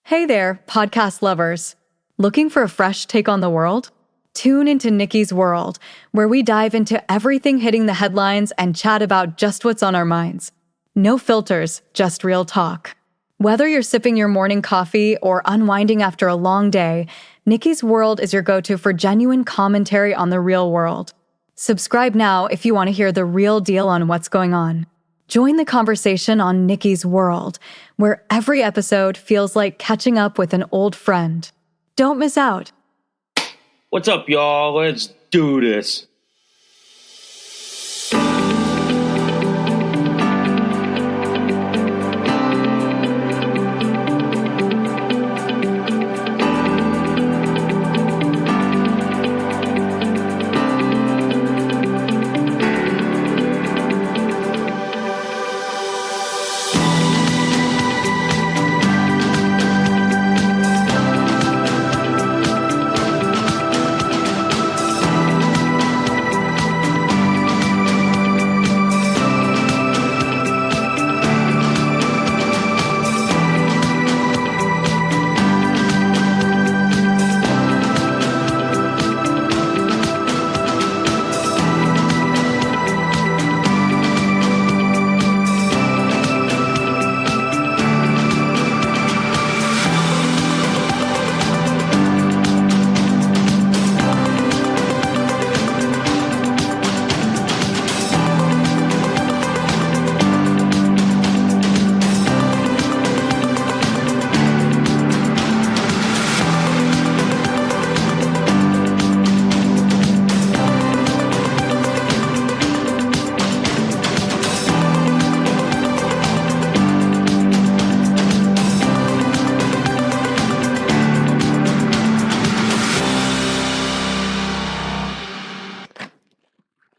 Hey there, podcast lovers. Looking for a fresh take on the world? Tune into Nikki's World, where we dive into everything hitting the headlines and chat about just what's on our minds. No filters, just real talk. Whether you're sipping your morning coffee or unwinding after a long day, Nikki's World is your go-to for genuine commentary on the real world. Subscribe now if you want to hear the real deal on what's going on. Join the conversation on Nikki's World, where every episode feels like catching up with an old friend. Don't miss out. What's up, y'all? Let's do this.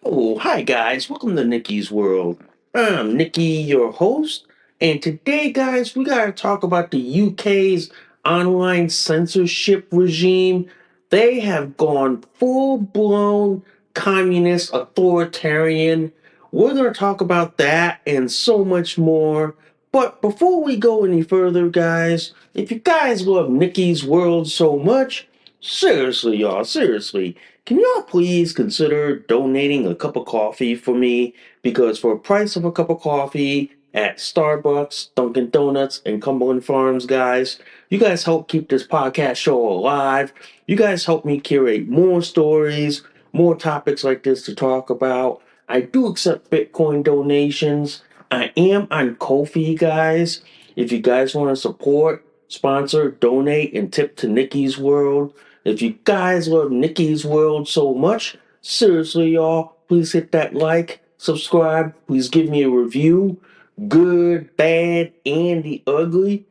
Oh, hi guys, welcome to Nikki's World. I'm Nikki, your host, and today, guys, we gotta talk about the UK's online censorship regime. They have gone full-blown communist authoritarian. We're gonna talk about that and so much more. But before we go any further, guys, if you guys love Nikki's World so much, seriously, y'all, seriously, can y'all please consider donating a cup of coffee for me? Because for a price of a cup of coffee at Starbucks, Dunkin' Donuts, and Cumberland Farms, guys, you guys help keep this podcast show alive. You guys help me curate more stories, more topics like this to talk about. I do accept Bitcoin donations. I am on Ko-fi, guys. If you guys want to support, sponsor, donate, and tip to Nikki's World, if you guys love Nikki's World so much, seriously, y'all, please hit that like, subscribe, please give me a review, good, bad, and the ugly.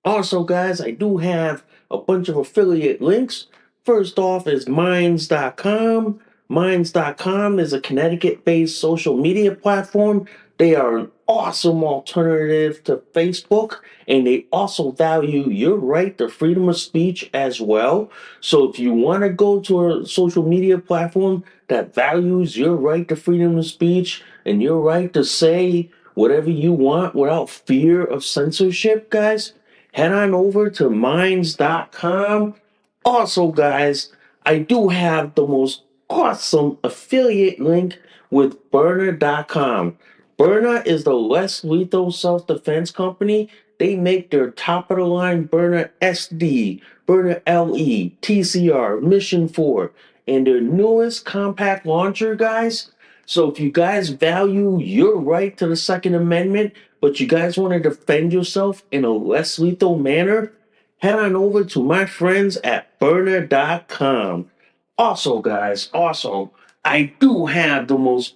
Also, guys, I do have a bunch of affiliate links. First off is Minds.com. Minds.com is a Connecticut-based social media platform. They are an awesome alternative to Facebook, and they also value your right to freedom of speech as well. So if you want to go to a social media platform that values your right to freedom of speech and your right to say whatever you want without fear of censorship, guys, head on over to minds.com. Also, guys, I do have the most awesome affiliate link with Byrna.com. Byrna is the less lethal self-defense company. They make their top-of-the-line Byrna SD, Byrna LE, TCR, Mission 4, and their newest compact launcher, guys. So if you guys value your right to the Second Amendment, but you guys want to defend yourself in a less lethal manner, head on over to my friends at Byrna.com. Also, guys, I do have the most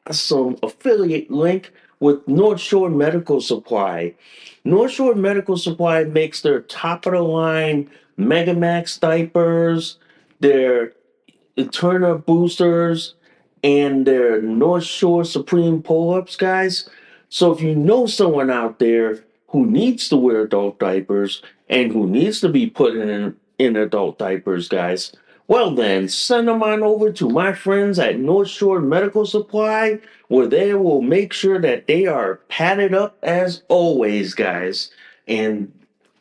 awesome affiliate link with North Shore Medical Supply. North Shore Medical Supply makes their top of the line Megamax diapers, their Eterna boosters, and their North Shore Supreme pull-ups, guys. So if you know someone out there who needs to wear adult diapers and who needs to be put in adult diapers, guys, well then, send them on over to my friends at North Shore Medical Supply, where they will make sure that they are padded up as always, guys. And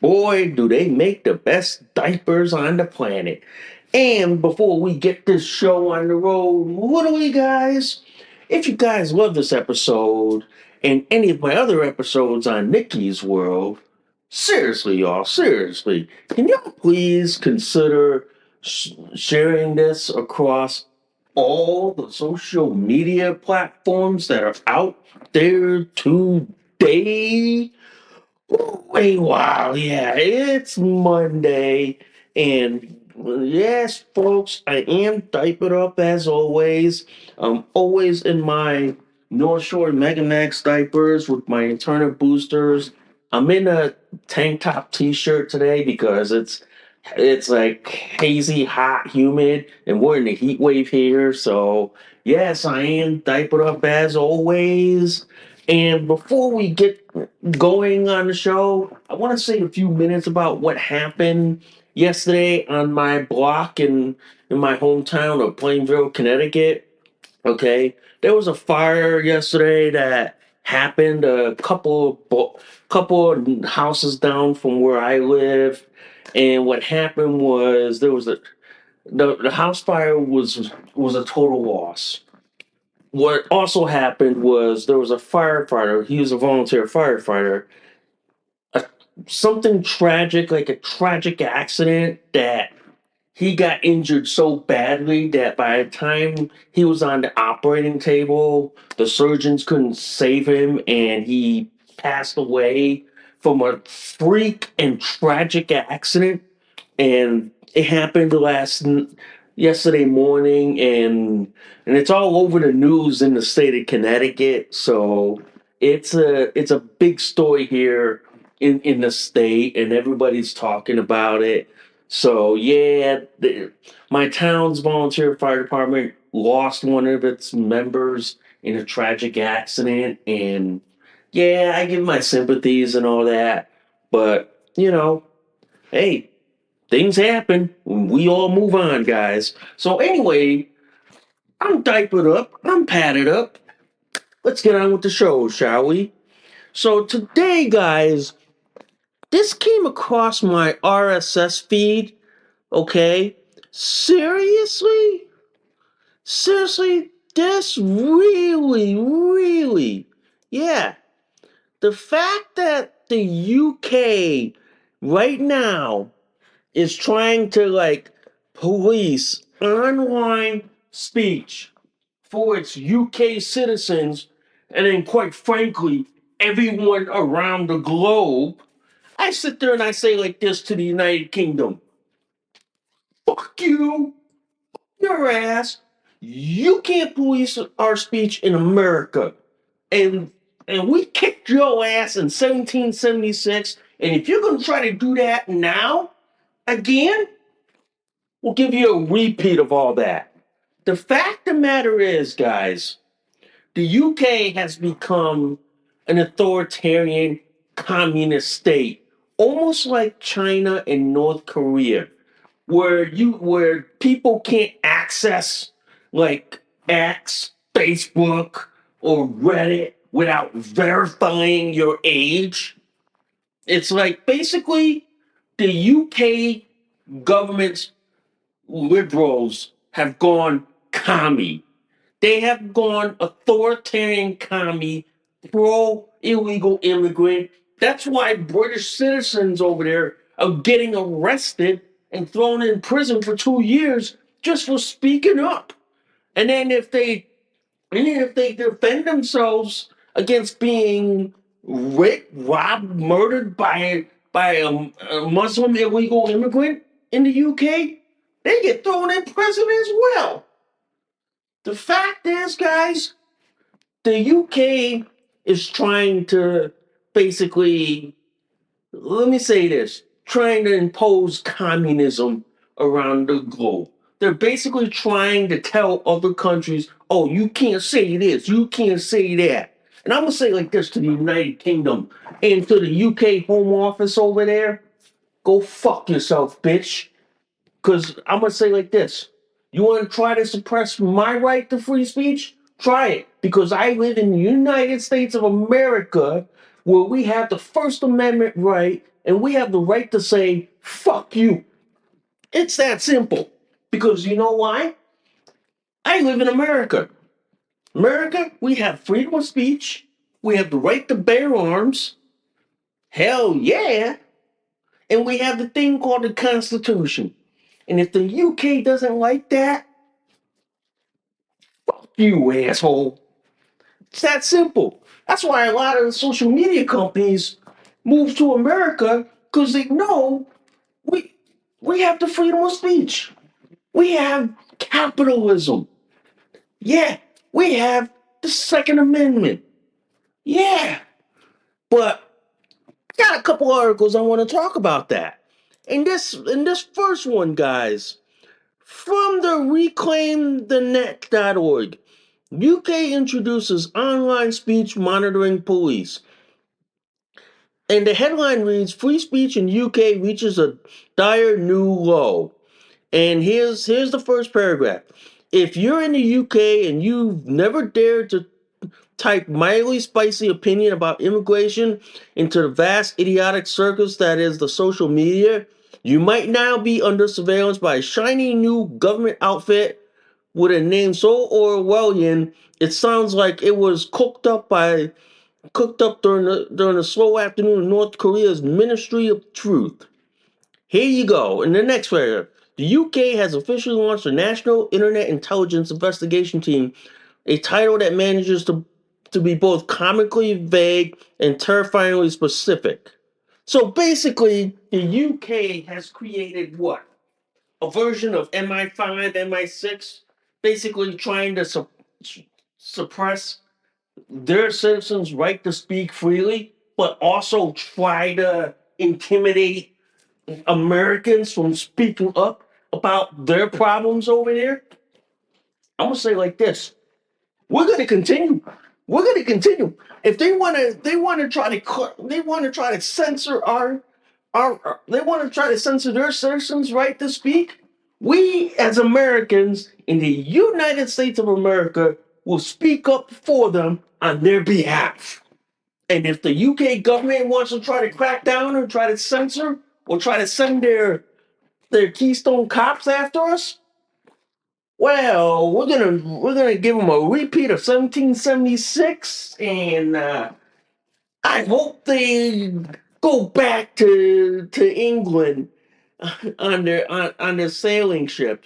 boy, do they make the best diapers on the planet. And before we get this show on the road, what do we guys? If you guys love this episode and any of my other episodes on Nikki's World, seriously, y'all, seriously, can y'all please consider sharing this across all the social media platforms that are out there today? Wait, wow, yeah, it's Monday, and yes, folks, I am diapered up as always. I'm always in my North Shore Mega Max diapers with my internal boosters. I'm in a tank top t-shirt today because it's like hazy, hot, humid, and we're in a heat wave here. So yes, I am diapered up as always. And before we get going on the show, I want to say a few minutes about what happened yesterday on my block in my hometown of Plainville, Connecticut. Okay, there was a fire yesterday that happened a couple of houses down from where I live, and what happened was there was the house fire was a total loss. What also happened was there was a firefighter. He was a volunteer firefighter. A, Something tragic, like a tragic accident, that he got injured so badly that by the time he was on the operating table, the surgeons couldn't save him, and he passed away from a freak and tragic accident. And it happened yesterday morning, and it's all over the news in the state of Connecticut. So it's a big story here in the state, and everybody's talking about it. So yeah, my town's volunteer fire department lost one of its members in a tragic accident, and yeah, I give my sympathies and all that. But hey, things happen. We all move on, guys. So anyway, I'm diapered up. I'm padded up. Let's get on with the show, shall we? So today, guys, this came across my RSS feed. Okay, seriously, seriously, this really, yeah. The fact that the UK right now is trying to like police online speech for its UK citizens, and then quite frankly, everyone around the globe. I sit there and I say like this to the United Kingdom: fuck you, your ass. You can't police our speech in America. And and we kicked your ass in 1776. And if you're gonna try to do that now again, we'll give you a repeat of all that. The fact of the matter is, guys, the UK has become an authoritarian communist state, almost like China and North Korea, where people can't access like X, Facebook, or Reddit without verifying your age. It's like basically the UK government's liberals have gone commie. They have gone authoritarian commie, pro illegal immigrant. That's why British citizens over there are getting arrested and thrown in prison for 2 years just for speaking up. And then if they defend themselves against being raped, robbed, murdered by a Muslim illegal immigrant in the UK, they get thrown in prison as well. The fact is, guys, the UK is trying to basically, let me say this, trying to impose communism around the globe. They're basically trying to tell other countries, oh, you can't say this, you can't say that. And I'm going to say like this to the United Kingdom and to the UK Home Office over there: go fuck yourself, bitch. Because I'm going to say like this: you want to try to suppress my right to free speech? Try it. Because I live in the United States of America, where we have the First Amendment right and we have the right to say, fuck you. It's that simple. Because you know why? I live in America. America, we have freedom of speech. We have the right to bear arms. Hell yeah. And we have the thing called the Constitution. And if the UK doesn't like that, fuck you, asshole. It's that simple. That's why a lot of the social media companies move to America because they know we we have the freedom of speech. We have capitalism. Yeah, we have the Second Amendment. Yeah, but I got a couple articles I want to talk about that. In this first one, guys, from the reclaimthenet.org, UK introduces online speech monitoring police. And the headline reads, Free speech in UK reaches a dire new low. And here's the first paragraph. If you're in the UK and you've never dared to type mildly spicy opinion about immigration into the vast idiotic circus that is the social media, you might now be under surveillance by a shiny new government outfit with a name so Orwellian it sounds like it was cooked up during the slow afternoon in North Korea's Ministry of Truth. Here you go. In the next paragraph, the UK has officially launched a National Internet Intelligence Investigation Team, a title that manages to be both comically vague and terrifyingly specific. So basically, the UK has created what? A version of MI5, MI6, basically trying to suppress their citizens' right to speak freely, but also try to intimidate Americans from speaking up about their problems over there. I'm gonna say it like this: we're gonna continue. We're gonna continue. If they wanna try to, they wanna try to censor they wanna try to censor their citizens' right to speak. We, as Americans in the United States of America, will speak up for them on their behalf. And if the UK government wants to try to crack down or try to censor or try to send their Keystone cops after us, well, we're gonna give them a repeat of 1776, and I hope they go back to England on their sailing ship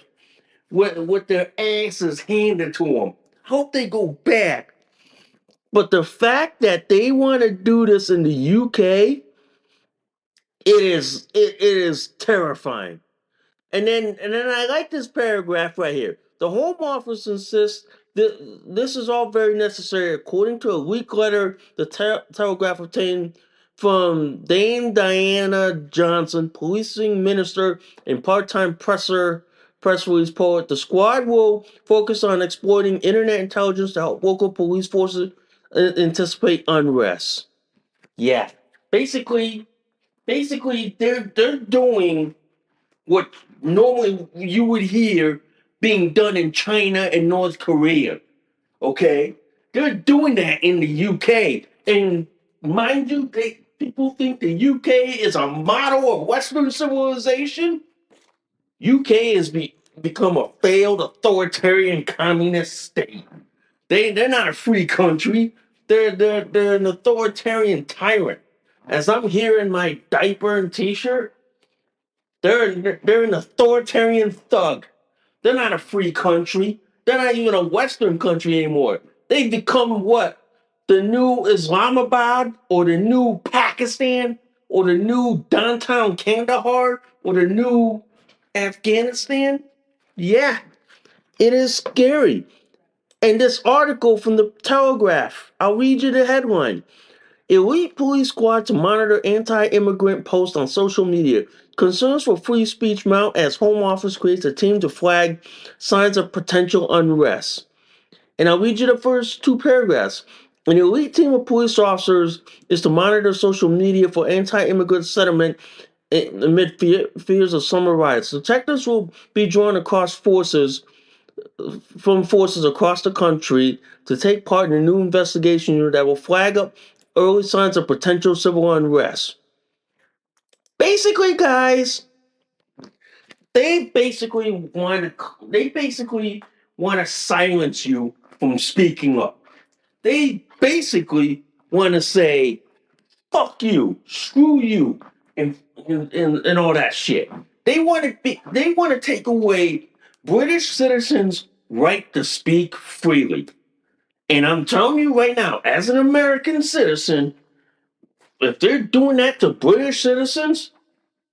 with their asses handed to them. Hope they go back. But the fact that they want to do this in the UK, it is terrifying. And then I like this paragraph right here. The Home Office insists that this is all very necessary, according to a leak letter the Telegraph obtained from Dame Diana Johnson, policing minister and part-time press release poet. The squad will focus on exploiting internet intelligence to help local police forces anticipate unrest. Yeah, basically, they're doing what normally you would hear being done in China and North Korea. Okay, they're doing that in the UK, and mind you, people think the UK is a model of Western civilization. UK has become a failed authoritarian communist state. They're not a free country. They're an authoritarian tyrant. As I'm here in my diaper and t-shirt, they're an authoritarian thug. They're not a free country. They're not even a Western country anymore. They've become what? The new Islamabad or the new Pakistan or the new downtown Kandahar or the new Afghanistan? Yeah, it is scary. And this article from the Telegraph, I'll read you the headline. Elite police squad to monitor anti-immigrant posts on social media. Concerns for free speech mount as Home Office creates a team to flag signs of potential unrest. And I'll read you the first two paragraphs. An elite team of police officers is to monitor social media for anti-immigrant sentiment amid fears of summer riots. Detectives will be drawn across forces from forces across the country to take part in a new investigation unit that will flag up early signs of potential civil unrest. Basically, guys, they basically want to silence you from speaking up. They basically want to say fuck you, screw you, and all that shit. They want to take away British citizens' right to speak freely. And I'm telling you right now, as an American citizen, if they're doing that to British citizens,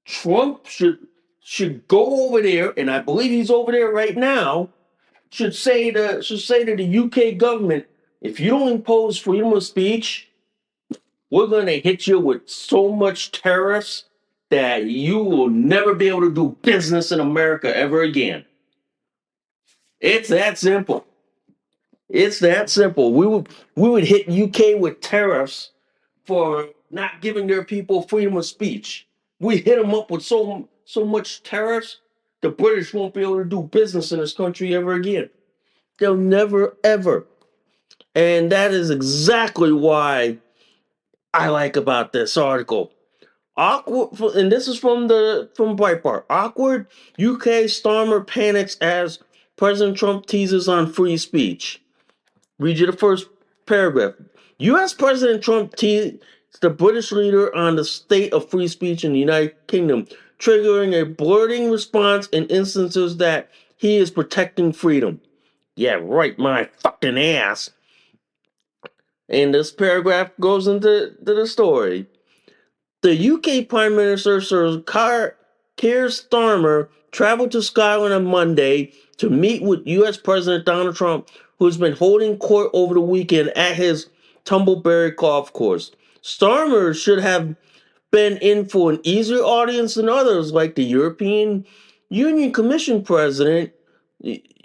Trump should go over there, and I believe he's over there right now. Should say to the UK government, if you don't impose freedom of speech, we're going to hit you with so much tariffs that you will never be able to do business in America ever again. It's that simple. It's that simple. We would hit UK with tariffs for not giving their people freedom of speech. We hit them up with so much tariffs, the British won't be able to do business in this country ever again. They'll never ever. And that is exactly why I like about this article. Awkward, and this is from Breitbart. Awkward UK Starmer panics as President Trump teases on free speech. Read you the first paragraph. U.S. President Trump teased the British leader on the state of free speech in the United Kingdom, triggering a blurting response in instances that he is protecting freedom. Yeah, right, my fucking ass. And this paragraph goes into the story. The UK Prime Minister Sir Keir Starmer traveled to Scotland on Monday to meet with US President Donald Trump, who's been holding court over the weekend at his Tumbleberry golf course. Starmer should have been in for an easier audience than others, like the European Union Commission President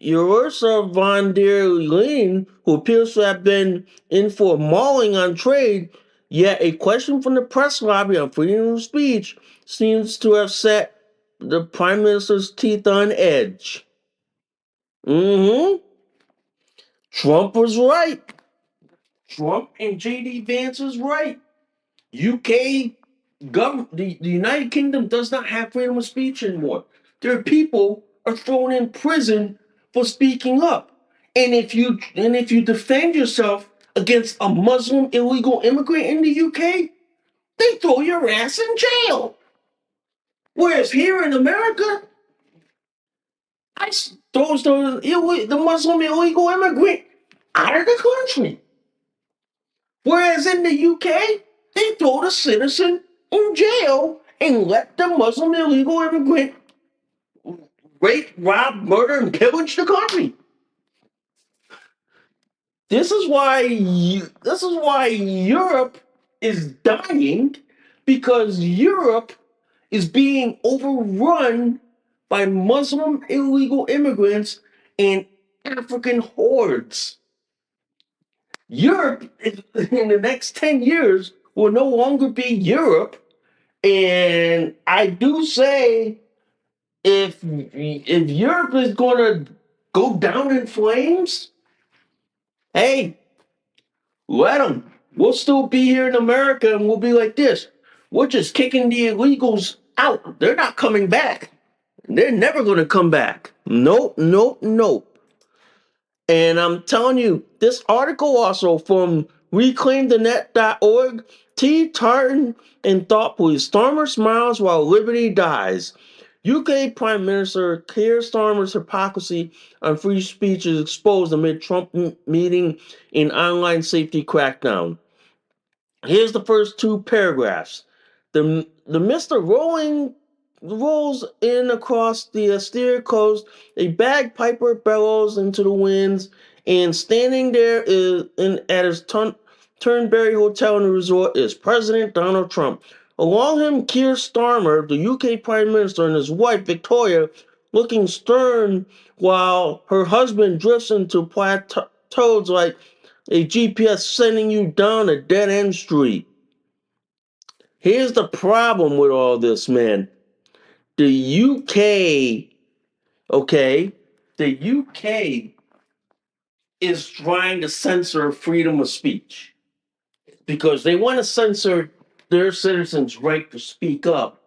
Ursula von der Leyen, who appears to have been in for a mauling on trade. Yet a question from the press lobby on freedom of speech seems to have set the Prime Minister's teeth on edge. Trump was right. Trump and J.D. Vance is right. UK government, the United Kingdom does not have freedom of speech anymore. Their people are thrown in prison for speaking up. And if you defend yourself against a Muslim illegal immigrant in the UK, they throw your ass in jail. Whereas here in America, throws the Muslim illegal immigrant out of the country. Whereas in the UK, they throw the citizen in jail and let the Muslim illegal immigrant rape, rob, murder, and pillage the country. This is why Europe is dying, because Europe is being overrun by Muslim illegal immigrants and African hordes. Europe, in the next 10 years, will no longer be Europe. And I do say, if Europe is going to go down in flames, hey, let them. We'll still be here in America and we'll be like this. We're just kicking the illegals out. They're not coming back. They're never going to come back. Nope, nope, nope. And I'm telling you, this article also from reclaimthenet.org, T. Tartan and Thought Police. Starmer smiles while liberty dies. UK Prime Minister Keir Starmer's hypocrisy on free speech is exposed amid Trump meeting in online safety crackdown. Here's the first two paragraphs. The Mr. rolls in across the austere coast. A bagpiper bellows into the winds, and standing there at his Turnberry Hotel and Resort is President Donald Trump. Along him, Keir Starmer, the UK Prime Minister, and his wife Victoria, looking stern while her husband drifts into plateaus like a GPS sending you down a dead end street. Here's the problem with all this, man. The UK, okay, the UK is trying to censor freedom of speech because they want to censor their citizens' right to speak up.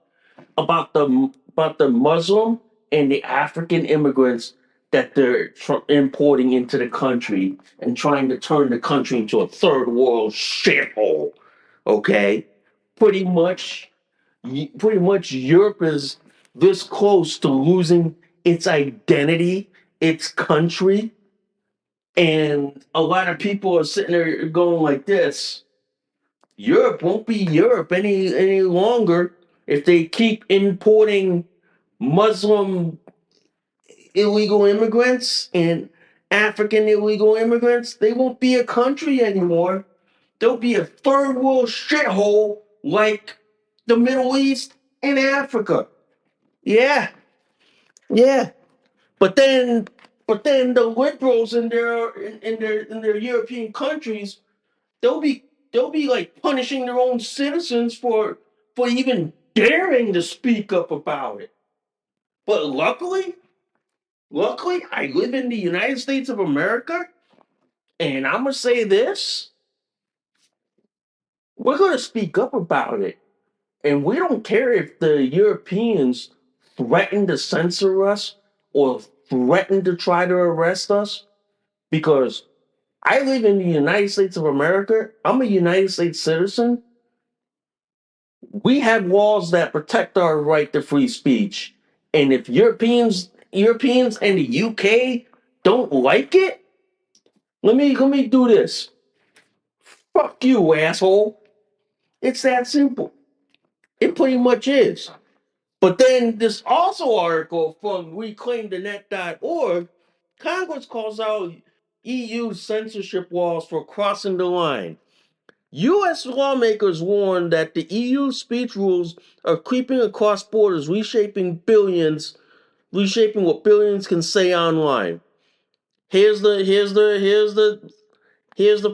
about the Muslim and the African immigrants that they're importing into the country and trying to turn the country into a third world shithole. Okay, pretty much, pretty much Europe is this close to losing its identity, its country, and a lot of people are sitting there going like this. Europe won't be Europe any longer if they keep importing Muslim illegal immigrants and African illegal immigrants. They won't be a country anymore. They'll be a third world shithole like the Middle East and Africa. Yeah, yeah. But then, the liberals in their European countries, they'll be they'll be like punishing their own citizens for even daring to speak up about it. But luckily, I live in the United States of America, and I'm gonna say this: we're gonna speak up about it, and we don't care if the Europeans threaten to censor us or threaten to try to arrest us, because I live in the United States of America. I'm a United States citizen. We have laws that protect our right to free speech. And if Europeans and the UK don't like it, let me do this. Fuck you, asshole. It's that simple. It pretty much is. But then this also article from reclaimthenet.org, Congress calls out EU censorship laws for crossing the line. U.S. lawmakers warn that the EU speech rules are creeping across borders, reshaping what billions can say online. Here's the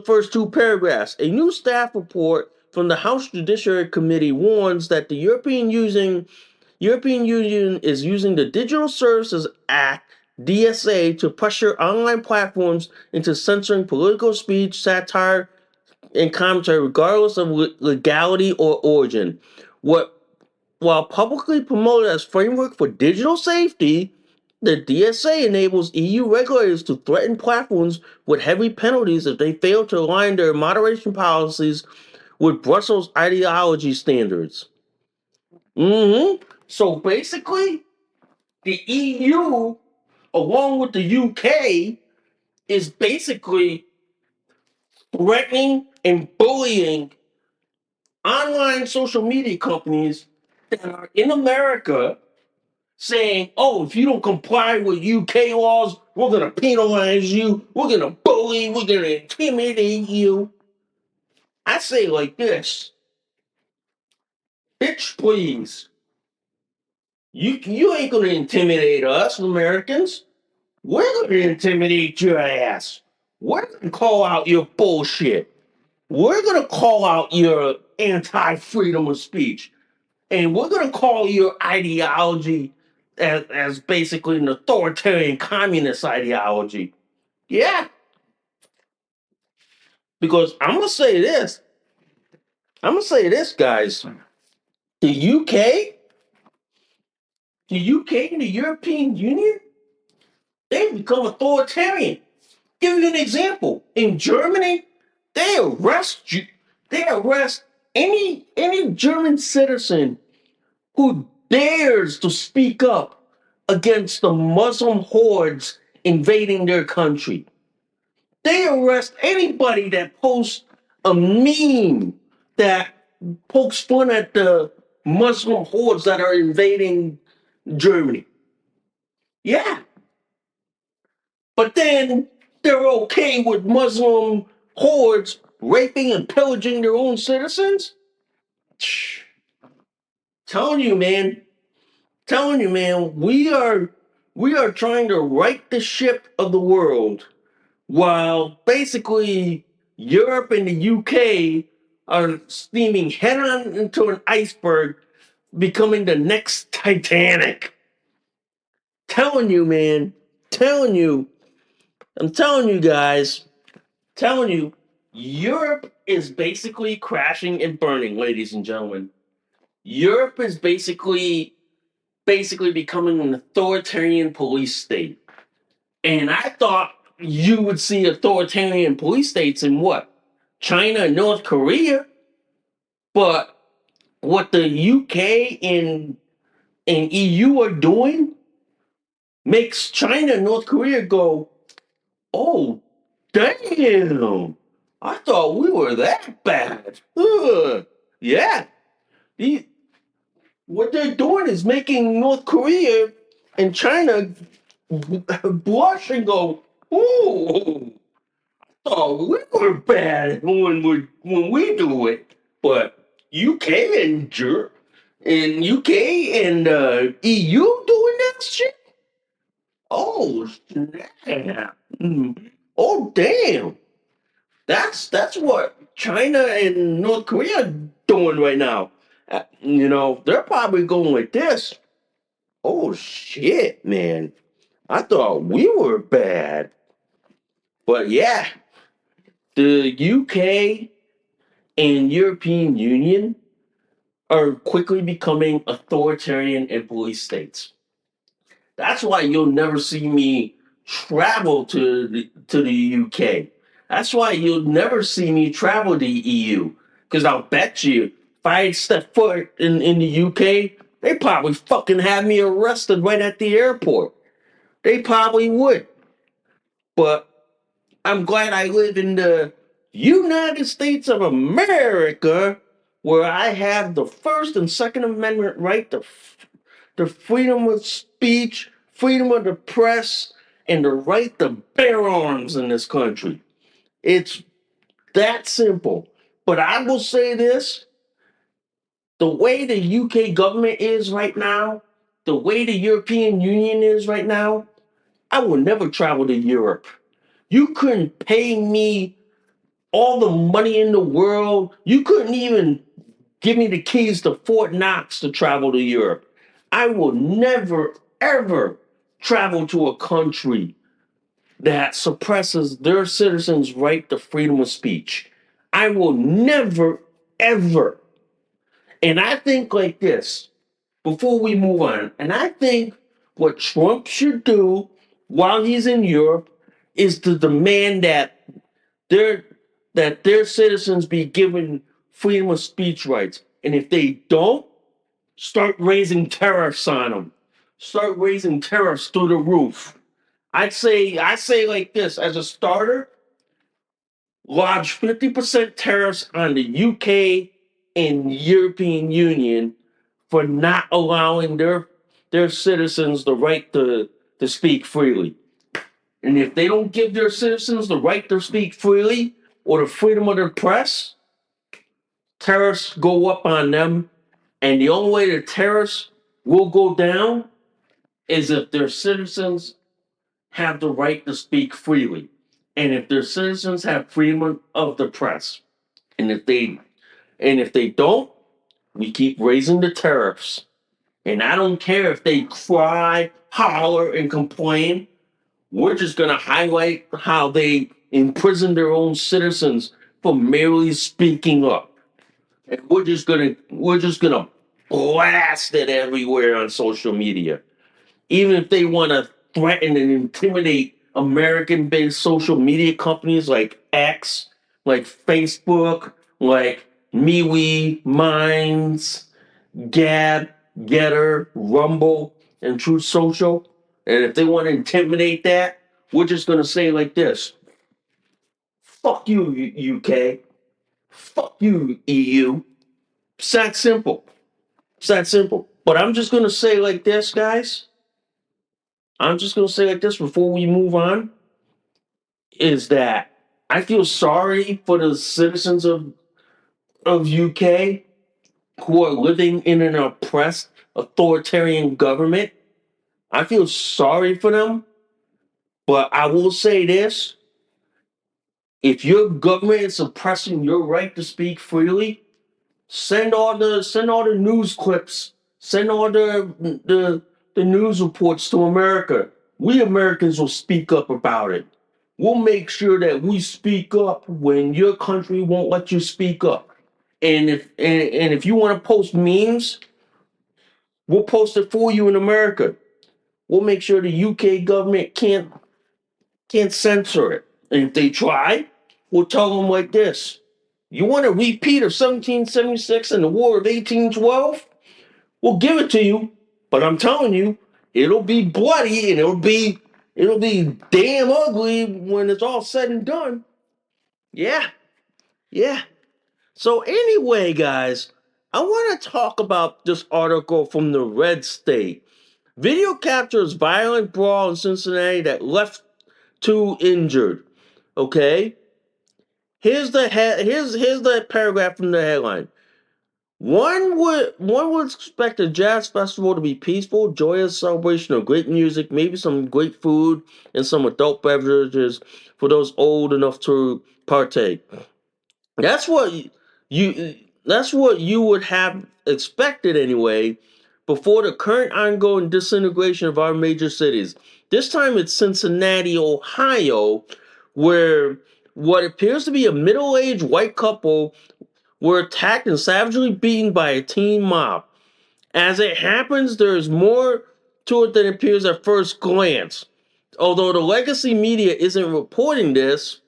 first two paragraphs. A new staff report from the House Judiciary Committee warns that the European Union is using the Digital Services Act (DSA) to pressure online platforms into censoring political speech, satire, and commentary, regardless of legality or origin. What While publicly promoted as framework for digital safety, the DSA enables EU regulators to threaten platforms with heavy penalties if they fail to align their moderation policies with Brussels ideology standards. So basically, the EU, along with the UK, is basically threatening and bullying online social media companies that are in America, saying, oh, if you don't comply with UK laws, we're going to penalize you, we're going to bully, we're going to intimidate you. I say like this: bitch, please. You ain't going to intimidate us, Americans. We're going to intimidate your ass. We're going to call out your bullshit. We're going to call out your anti freedom of speech. And we're going to call your ideology as basically an authoritarian communist ideology. Yeah. Because I'm going to say this, guys. The UK, the UK and the European Union, they've become authoritarian. Give you an example. In Germany, they arrest you. They arrest any German citizen who dares to speak up against the Muslim hordes invading their country. They arrest anybody that posts a meme that pokes fun at the Muslim hordes that are invading Germany. Yeah. But then they're okay with Muslim hordes raping and pillaging their own citizens? Telling you, man, we are trying to right the ship of the world, while basically Europe and the UK are steaming head on into an iceberg, becoming the next Titanic. Telling you, man, telling you, I'm telling you guys, telling you, Europe is basically crashing and burning, ladies and gentlemen. Europe is basically becoming an authoritarian police state. And I thought you would see authoritarian police states in what? China and North Korea. But what the UK and EU are doing makes China and North Korea go, oh, damn. I thought we were that bad. Ugh. Yeah. The- what they're doing is making North Korea and China blush and go, ooh, oh, we were bad when we do it. But UK and UK and EU doing that shit? Oh, snap. Oh, damn. That's what China and North Korea are doing right now. They're probably going like this. Oh shit, man. I thought we were bad. But yeah, the UK and European Union are quickly becoming authoritarian and police states. That's why you'll never see me travel to the UK. That's why you'll never see me travel to the EU. Because I'll bet you, if I step foot in the UK, they probably fucking have me arrested right at the airport. They probably would. But I'm glad I live in the United States of America, where I have the First and Second Amendment right to the freedom of speech, freedom of the press, and the right to bear arms in this country. It's that simple. But I will say this, the way the UK government is right now, the way the European Union is right now, I will never travel to Europe. You couldn't pay me all the money in the world. You couldn't even give me the keys to Fort Knox to travel to Europe. I will never, ever travel to a country that suppresses their citizens' right to freedom of speech. I will never, ever. And I think like this before we move on. And I think what Trump should do while he's in Europe is to demand their that their citizens be given freedom of speech rights. And if they don't, start raising tariffs on them. Start raising tariffs through the roof. I say like this as a starter, lodge 50% tariffs on the UK and European Union for not allowing their citizens the right to speak freely. And if they don't give their citizens the right to speak freely or the freedom of their press, tariffs go up on them. And the only way the tariffs will go down is if their citizens have the right to speak freely. And if their citizens have freedom of the press. And if they don't, we keep raising the tariffs. And I don't care if they cry, holler, and complain. We're just going to highlight how they imprison their own citizens for merely speaking up. And we're just gonna blast it everywhere on social media. Even if they want to threaten and intimidate American-based social media companies like X, like Facebook, like MeWe, Minds, Gab, Getter, Rumble, and Truth Social. And if they want to intimidate that, we're just gonna say like this: "Fuck you, UK. Fuck you, EU." It's that simple. It's that simple. But I'm just gonna say like this, guys. I'm just gonna say like this before we move on. Is that I feel sorry for the citizens of UK who are living in an oppressed authoritarian government. I feel sorry for them, but I will say this: if your government is suppressing your right to speak freely, send all the news clips, send all the news reports to America. We Americans will speak up about it. We'll make sure that we speak up when your country won't let you speak up. And if you want to post memes, we'll post it for you in America. We'll make sure the UK government can't censor it. And if they try, we'll tell them like this: you want a repeat of 1776 and the War of 1812? We'll give it to you, but I'm telling you, it'll be bloody and it'll be damn ugly when it's all said and done. Yeah, yeah. So anyway, guys, I want to talk about this article from the Red State. Video captures violent brawl in Cincinnati that left two injured. Okay, here's the paragraph from the headline. One would expect a jazz festival to be peaceful, joyous celebration of great music, maybe some great food and some adult beverages for those old enough to partake. That's what you that's what you would have expected anyway, before the current ongoing disintegration of our major cities. This time it's Cincinnati, Ohio, where what appears to be a middle-aged white couple were attacked and savagely beaten by a teen mob. As it happens, there's more to it than appears at first glance. Although the legacy media isn't reporting this,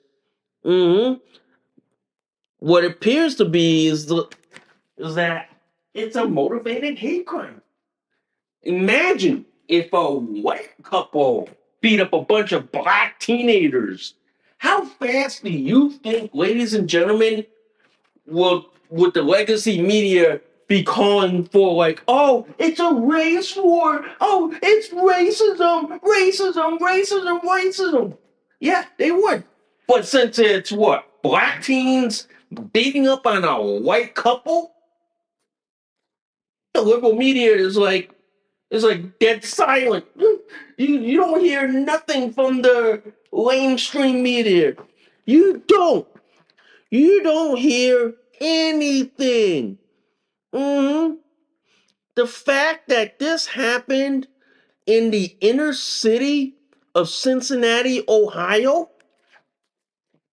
mhm, what appears to be is that it's a motivated hate crime. Imagine if a white couple beat up a bunch of black teenagers. How fast do you think, ladies and gentlemen, would the legacy media be calling for, like, oh, it's a race war, oh, it's racism, racism, racism, racism? Yeah, they would. But since it's what, black teens beating up on a white couple, the liberal media is like dead silent. You don't hear nothing from the mainstream media. You don't. You don't hear anything. hmm The fact that this happened in the inner city of Cincinnati, Ohio,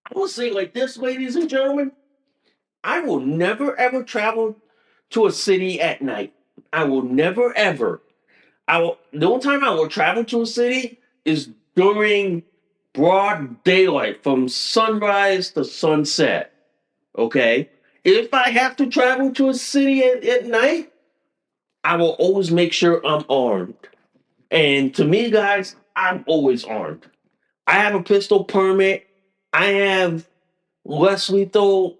I will say like this, ladies and gentlemen, I will never ever travel to a city at night. I will never ever. The only time I will travel to a city is during broad daylight from sunrise to sunset. Okay? If I have to travel to a city at night, I will always make sure I'm armed. And to me, guys, I'm always armed. I have a pistol permit. I have less lethal,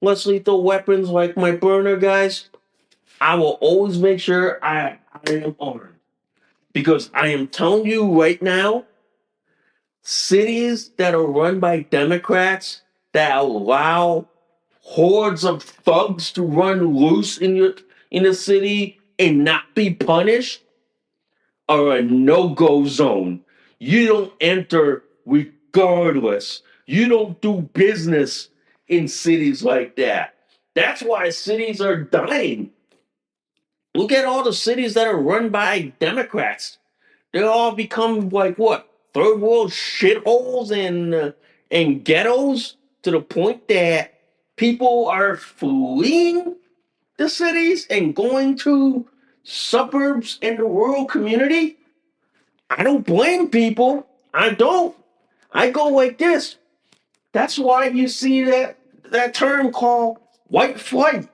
less lethal weapons like my burner, guys. I will always make sure I am armed. Because I am telling you right now, cities that are run by Democrats that allow hordes of thugs to run loose in the city and not be punished are a no-go zone. You don't enter regardless. You don't do business in cities like that. That's why cities are dying. Look at all the cities that are run by Democrats. They all become like what, third world shitholes and ghettos, to the point that people are fleeing the cities and going to suburbs and the rural community. I don't blame people. I don't. I go like this. That's why you see that term called white flight.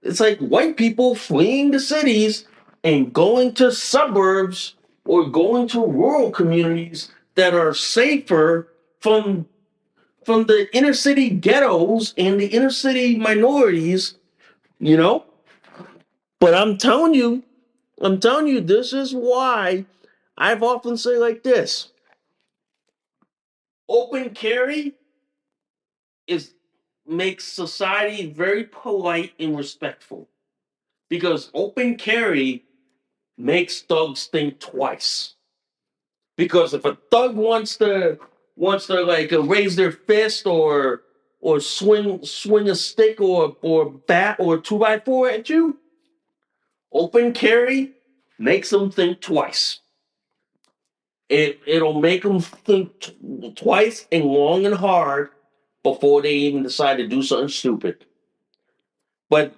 It's like white people fleeing the cities and going to suburbs or going to rural communities that are safer from the inner city ghettos and the inner city minorities, you know? But I'm telling you, this is why I've often say like this. Open carry is makes society very polite and respectful, because open carry makes thugs think twice. Because if a thug wants to like raise their fist or swing a stick or bat or 2x4 at you, open carry makes them think twice. It'll make them think twice and long and hard before they even decide to do something stupid. But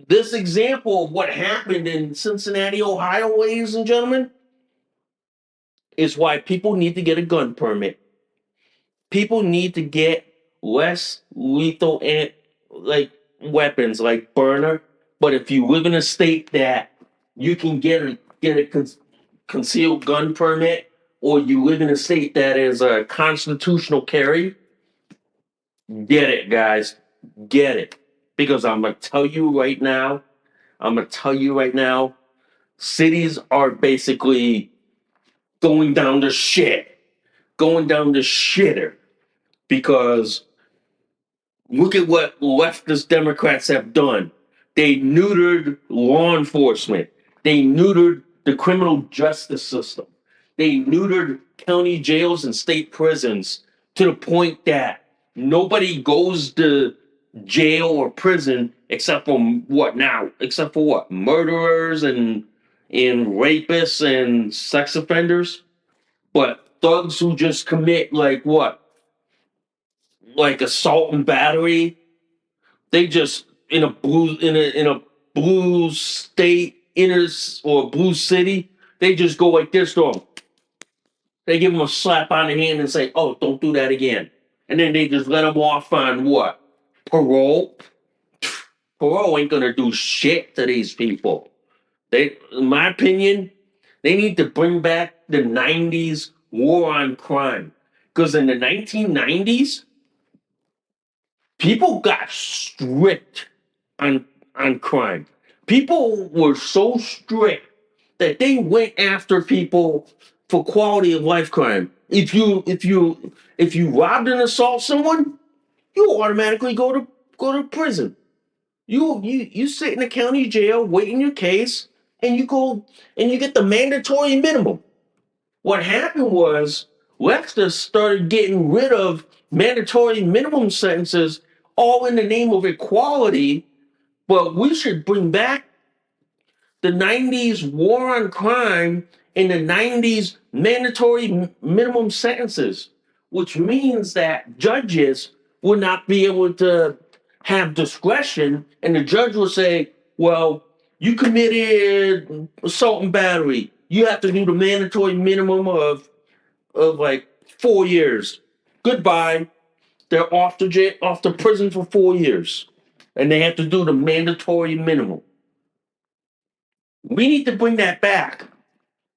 this example of what happened in Cincinnati, Ohio, ladies and gentlemen, is why people need to get a gun permit. People need to get less lethal and like weapons like Byrna. But if you live in a state that you can get a concealed gun permit, or you live in a state that is a constitutional carry, get it, guys, get it. Because I'm gonna tell you right now, cities are basically going down the shit, going down the shitter because look at what leftist Democrats have done. They neutered law enforcement. They neutered the criminal justice system. They neutered county jails and state prisons to the point that nobody goes to jail or prison except for what now? Except for what? Murderers and rapists and sex offenders. But thugs who just commit like what? Like assault and battery, they just in a blue state inner or blue city, they just go like this to them. They give them a slap on the hand and say, "Oh, don't do that again," and then they just let them off on what? Parole. Parole ain't gonna do shit to these people. In my opinion, they need to bring back the '90s war on crime, because in the 1990s, people got strict on crime. People were so strict that they went after people for quality of life crime. If you robbed and assault someone, you automatically go to prison. You sit in a county jail waiting your case, and you get the mandatory minimum. What happened was leftists started getting rid of mandatory minimum sentences all in the name of equality, but we should bring back the 90s war on crime and the 90s mandatory minimum sentences, which means that judges would not be able to have discretion, and the judge will say, well, you committed assault and battery. You have to do the mandatory minimum of like 4 years. Goodbye. They're off to prison for 4 years, and they have to do the mandatory minimum. We need to bring that back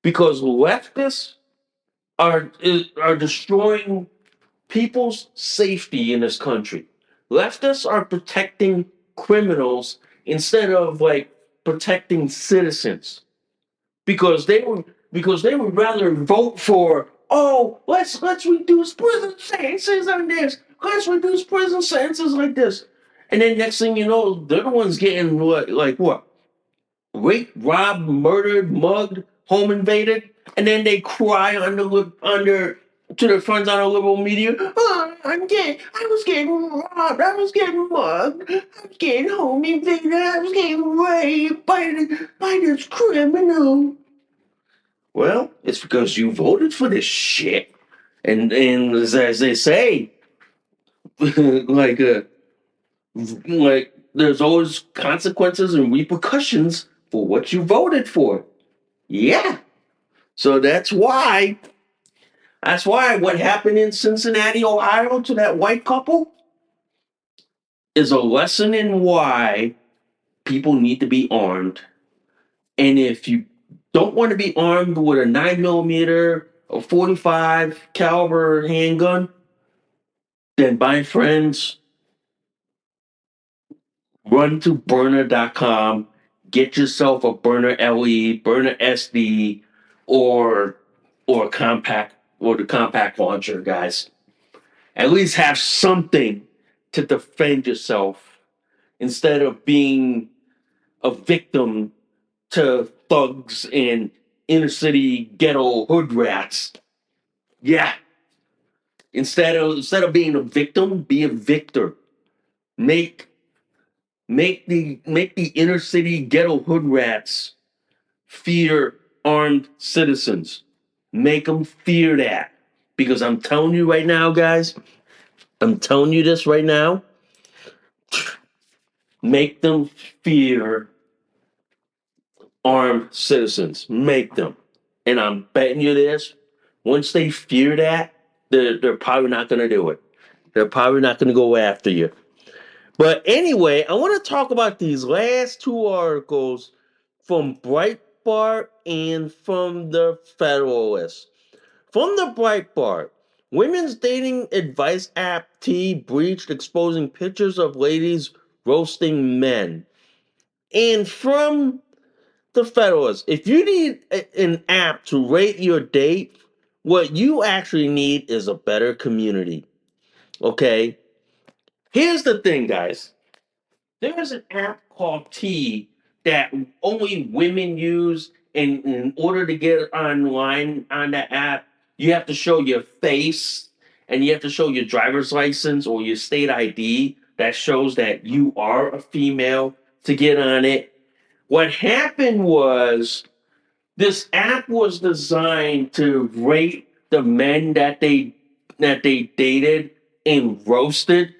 because leftists are destroying people's safety in this country. Leftists are protecting criminals instead of like protecting citizens, because they would rather vote for, oh, let's reduce prison sentences on this. Let's reduce prison sentences like this. And then next thing you know, they're the ones getting what? Raped, robbed, murdered, mugged, home invaded, and then they cry under to their friends on the liberal media. Oh, I was getting robbed. I was getting mugged. I was getting home invaded. I was getting raped by this criminal. Well, it's because you voted for this shit, and as they say, like like there's always consequences and repercussions for what you voted for. Yeah. So that's why what happened in Cincinnati, Ohio to that white couple is a lesson in why people need to be armed. And if you don't want to be armed with a 9 millimeter or 45 caliber handgun, then my friends, run to Byrna.com, get yourself a Byrna LE, Byrna SD, or or compact or the compact launcher, guys. At least have something to defend yourself instead of being a victim to thugs and inner city ghetto hood rats. Yeah. Instead of being a victim, be a victor. Make make the inner city ghetto hood rats fear armed citizens. Make them fear that. Because I'm telling you right now, guys, I'm telling you this right now. Make them fear armed citizens. Make them. And I'm betting you this. Once they fear that, they're probably not going to do it. They're probably not going to go after you. But anyway, I want to talk about these last two articles from Breitbart and from the Federalist. From the Breitbart, women's dating advice app T breached exposing pictures of ladies roasting men. And from the Federalist, if you need an app to rate your date, what you actually need is a better community. Okay? Here's the thing, guys. There's an app called T that only women use. And in order to get online on that app, you have to show your face and you have to show your driver's license or your state ID that shows that you are a female to get on it. What happened was this app was designed to rate the men that they dated and roasted.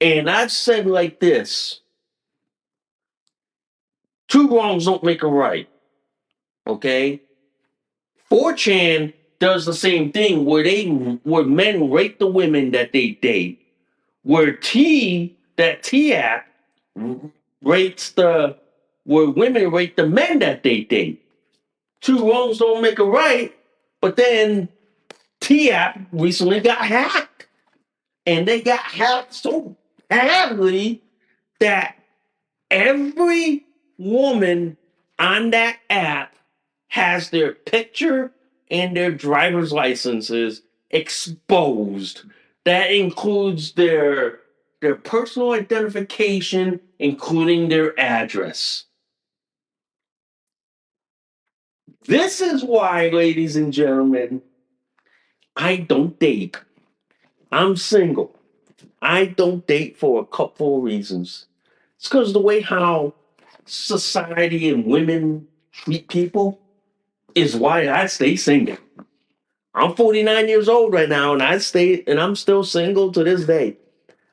And I've said like this: two wrongs don't make a right. Okay? 4chan does the same thing where men rate the women that they date, where T app rates the where women rate the men that they date. Two wrongs don't make a right, but then T app recently got hacked. And they got hacked so badly that every woman on that app has their picture and their driver's licenses exposed. That includes their personal identification, including their address. This is why, ladies and gentlemen, I don't date. I'm single. I don't date for a couple of reasons. It's because the way how society and women treat people is why I stay single. I'm 49 years old right now, and I'm still single to this day.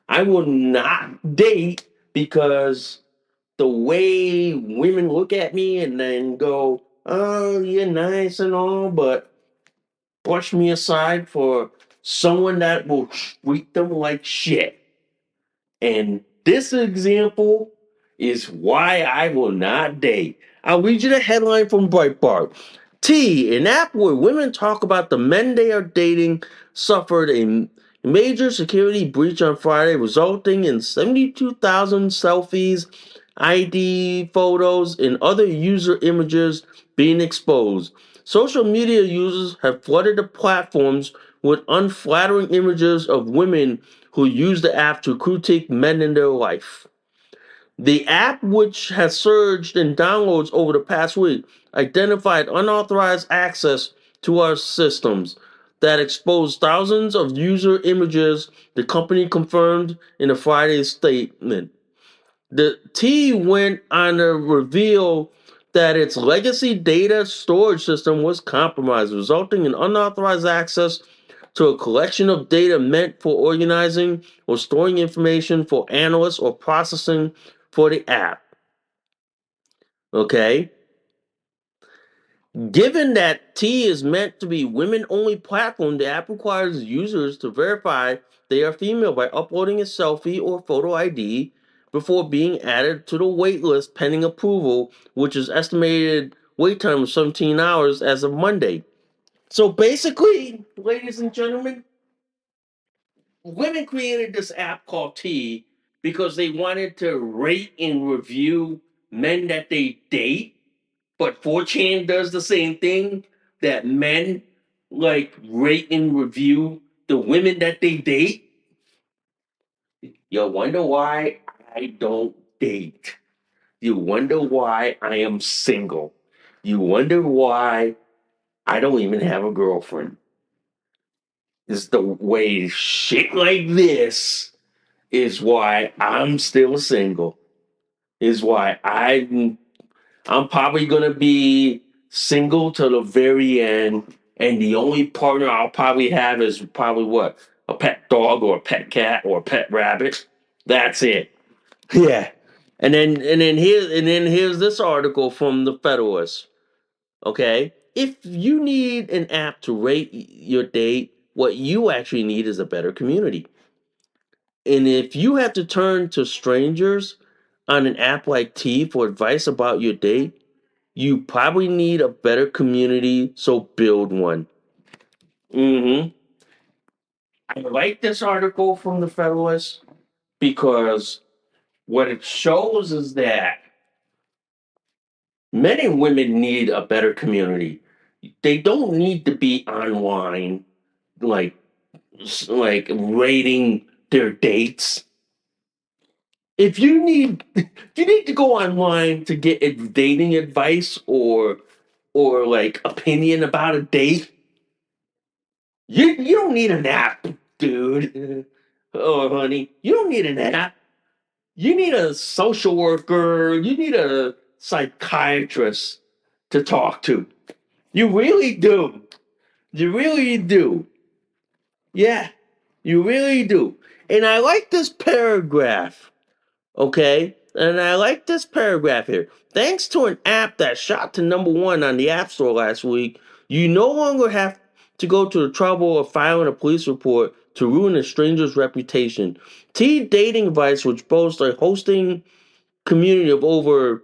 I will not date because the way women look at me and then go, "Oh, you're nice and all," but brush me aside for someone that will treat them like shit. And this example is why I will not date. I'll read you the headline from Breitbart. T, an app where women talk about the men they are dating, suffered a major security breach on Friday, resulting in 72,000 selfies, ID photos, and other user images being exposed. Social media users have flooded the platforms with unflattering images of women who use the app to critique men in their life. The app, which has surged in downloads over the past week, identified unauthorized access to our systems that exposed thousands of user images, the company confirmed in a Friday statement. The T went on to reveal that its legacy data storage system was compromised, resulting in unauthorized access to a collection of data meant for organizing or storing information for analysts or processing for the app. Okay? Given that T is meant to be women-only platform, the app requires users to verify they are female by uploading a selfie or photo ID before being added to the waitlist pending approval, which is estimated wait time of 17 hours as of Monday. So basically, ladies and gentlemen, women created this app called T because they wanted to rate and review men that they date, but 4chan does the same thing, that men like rate and review the women that they date. You wonder why I don't date. You wonder why I am single. You wonder why I don't even have a girlfriend. It's the way shit like this is why I'm still single. Is why I'm probably gonna be single till the very end, and the only partner I'll probably have is probably what? A pet dog or a pet cat or a pet rabbit. That's it. Yeah. And then here's this article from the Federalist. Okay, if you need an app to rate your date, what you actually need is a better community. And if you have to turn to strangers on an app like T for advice about your date, you probably need a better community, so build one. hmm I like this article from the Federalist because what it shows is that men and women need a better community. They don't need to be online like rating their dates. If you need to go online to get dating advice or like opinion about a date, you don't need an app, dude. Oh, honey, you don't need an app. You need a social worker. You need a psychiatrist to talk to. You really do. You really do. Yeah, you really do. And I like this paragraph. Okay? And I like this paragraph here. Thanks to an app that shot to #1 on the App Store last week, you no longer have to go to the trouble of filing a police report to ruin a stranger's reputation. T Dating Advice, which boasts a hosting community of over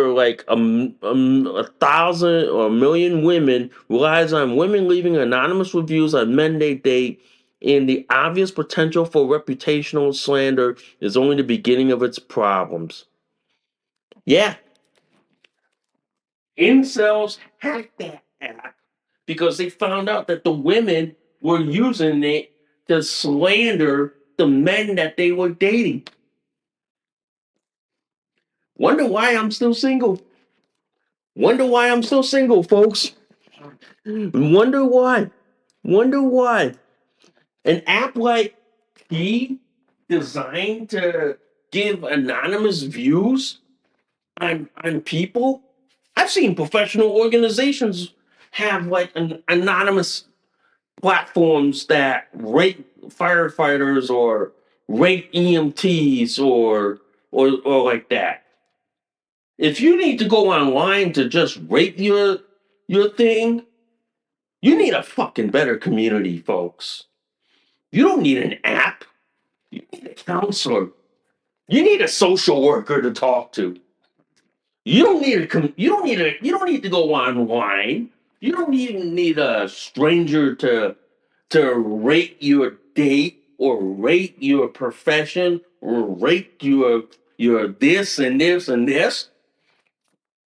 like a thousand or a million women, relies on women leaving anonymous reviews on men they date, and the obvious potential for reputational slander is only the beginning of its problems. Yeah, incels hacked that app because they found out that the women were using it to slander the men that they were dating. Wonder why I'm still single. Wonder why I'm still single, folks. Wonder why. Wonder why. An app like he designed to give anonymous views on people. I've seen professional organizations have like an anonymous platforms that rate firefighters or rate EMTs or like that. If you need to go online to just rate your thing, you need a fucking better community, folks. You don't need an app. You need a counselor. You need a social worker to talk to. You don't need to go online. You don't even need a stranger to rate your date or rate your profession or rate your this and this and this.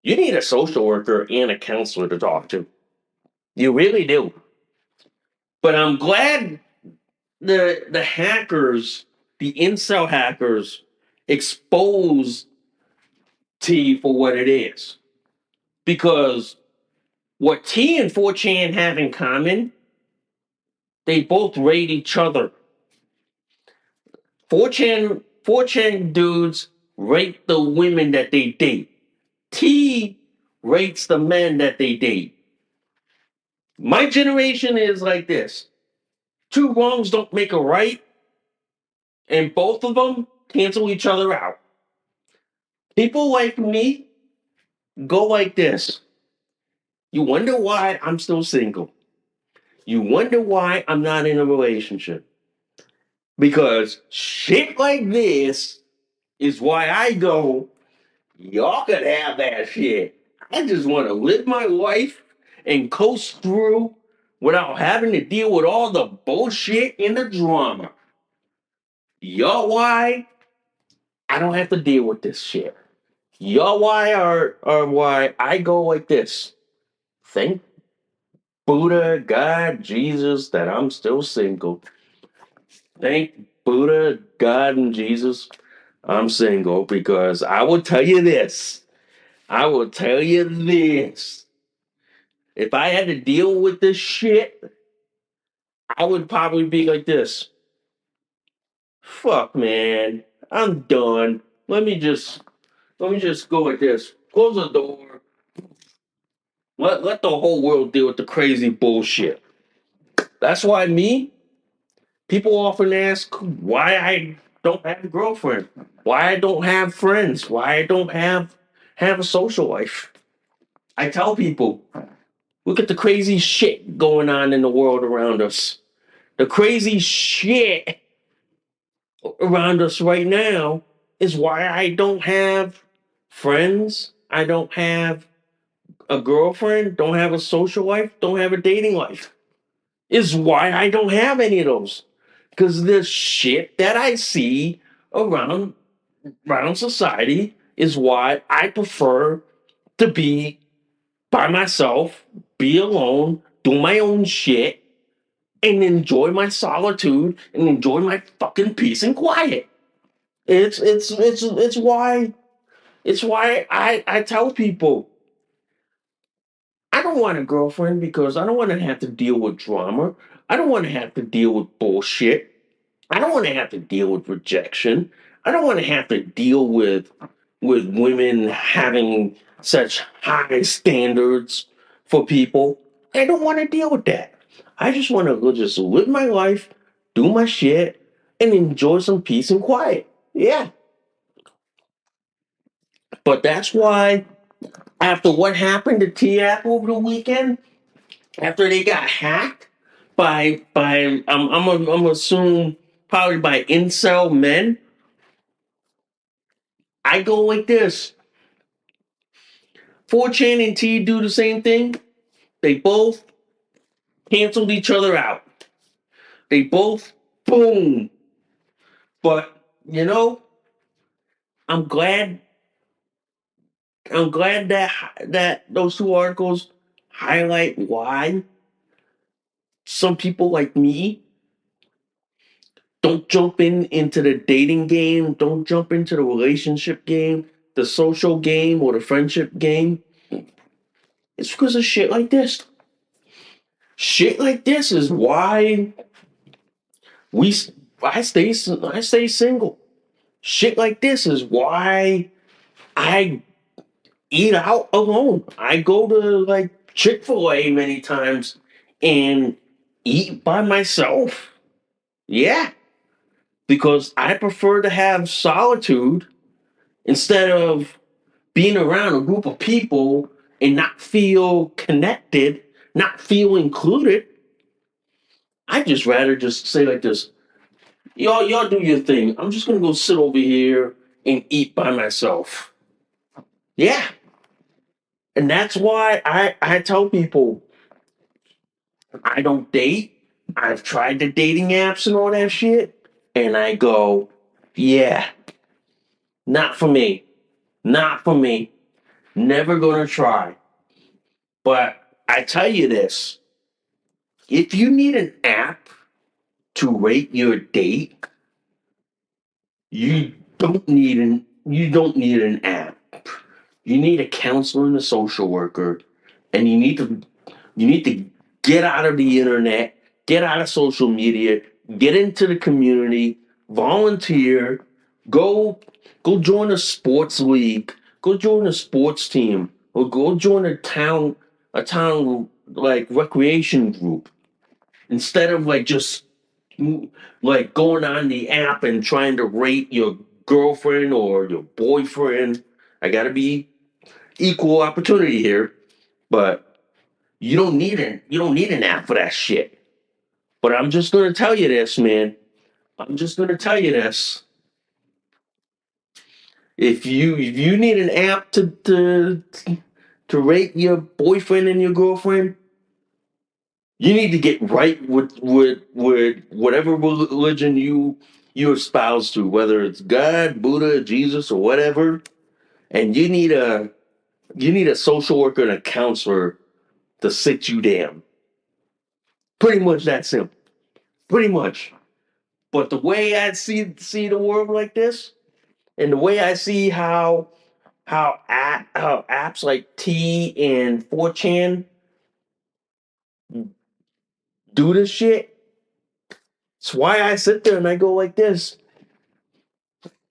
You need a social worker and a counselor to talk to. You really do. But I'm glad the hackers, the incel hackers, expose T for what it is. Because what T and 4chan have in common, they both rate each other. 4chan dudes rate the women that they date. T rates the men that they date. My generation is like this. Two wrongs don't make a right, and both of them cancel each other out. People like me go like this. You wonder why I'm still single. You wonder why I'm not in a relationship. Because shit like this is why I go, y'all could have that shit. I just want to live my life and coast through without having to deal with all the bullshit and the drama. Y'all why I don't have to deal with this shit. Y'all why are why I go like this. Thank Buddha, God, Jesus that I'm still single. Thank Buddha, God, and Jesus I'm single because I will tell you this. I will tell you this. If I had to deal with this shit, I would probably be like this. Fuck man. I'm done. Let me just go like this. Close the door. Let the whole world deal with the crazy bullshit. That's why me, people often ask why I don't have a girlfriend, why I don't have friends, why I don't have a social life. I tell people, look at the crazy shit going on in the world around us. The crazy shit around us right now is why I don't have friends. I don't have a girlfriend, don't have a social life, don't have a dating life. Is why I don't have any of those. Because the shit that I see around society is why I prefer to be by myself, be alone, do my own shit, and enjoy my solitude and enjoy my fucking peace and quiet. It's why I tell people I don't want a girlfriend because I don't want to have to deal with drama. I don't want to have to deal with bullshit. I don't want to have to deal with rejection. I don't want to have to deal with women having such high standards for people. I don't want to deal with that. I just want to just live my life, do my shit, and enjoy some peace and quiet. Yeah. But that's why after what happened to T-App over the weekend, after they got hacked by I'm gonna assume probably by incel men, I go like this. 4chan and T do the same thing. They both canceled each other out. They both boom. But you know, I'm glad I'm glad that those two articles highlight why some people like me don't jump into the dating game, don't jump into the relationship game, the social game, or the friendship game. It's because of shit like this. Shit like this is why we I stay single. Shit like this is why I eat out alone. I go to like Chick-fil-A many times and eat by myself. Yeah, because I prefer to have solitude instead of being around a group of people and not feel connected, not feel included. I just rather just say like this, y'all do your thing. I'm just gonna go sit over here and eat by myself. Yeah. And that's why I tell people I don't date. I've tried the dating apps and all that shit. And I go, yeah, not for me. Not for me. Never gonna try. But I tell you this, if you need an app to rate your date, you don't need an app. You need a counselor and a social worker, and you need to get out of the internet, get out of social media, get into the community, volunteer, go go join a sports league, go join a sports team, or go join a town like recreation group instead of like just like going on the app and trying to rate your girlfriend or your boyfriend. I gotta be equal opportunity here, but you don't need an app for that shit. But I'm just gonna tell you this, man. I'm just gonna tell you this. If you need an app to rate your boyfriend and your girlfriend, you need to get right with whatever religion you espouse to, whether it's God, Buddha, Jesus, or whatever. And you need a social worker and a counselor to sit you down. Pretty much that simple. Pretty much. But the way I see the world like this, and the way I see how apps like T and 4chan do this shit, it's why I sit there and I go like this.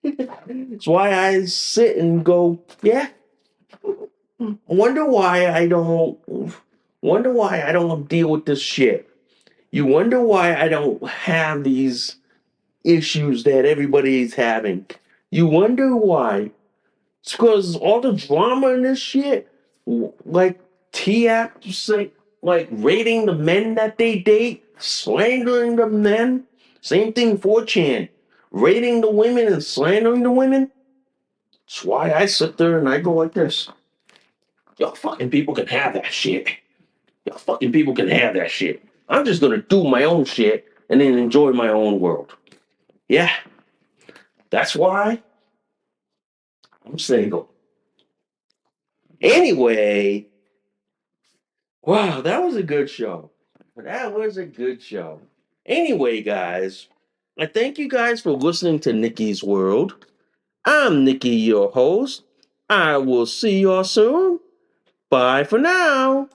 It's why I sit and go, yeah. Wonder why I don't. Wonder why I don't deal with this shit. You wonder why I don't have issues that everybody's having. You wonder why. It's because all the drama in this shit, like T-App, like rating the men that they date, slandering the men. Same thing 4chan, rating the women and slandering the women. That's why I sit there and I go like this. Y'all fucking people can have that shit. Y'all fucking people can have that shit. I'm just gonna do my own shit and then enjoy my own world. Yeah, that's why I'm single. Anyway, wow, that was a good show. That was a good show. Anyway, guys, I thank you guys for listening to Nikki's World. I'm Nikki, your host. I will see y'all soon. Bye for now.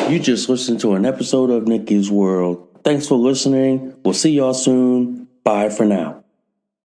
You just listened to an episode of Nikki's World. Thanks for listening. We'll see y'all soon. Bye for now.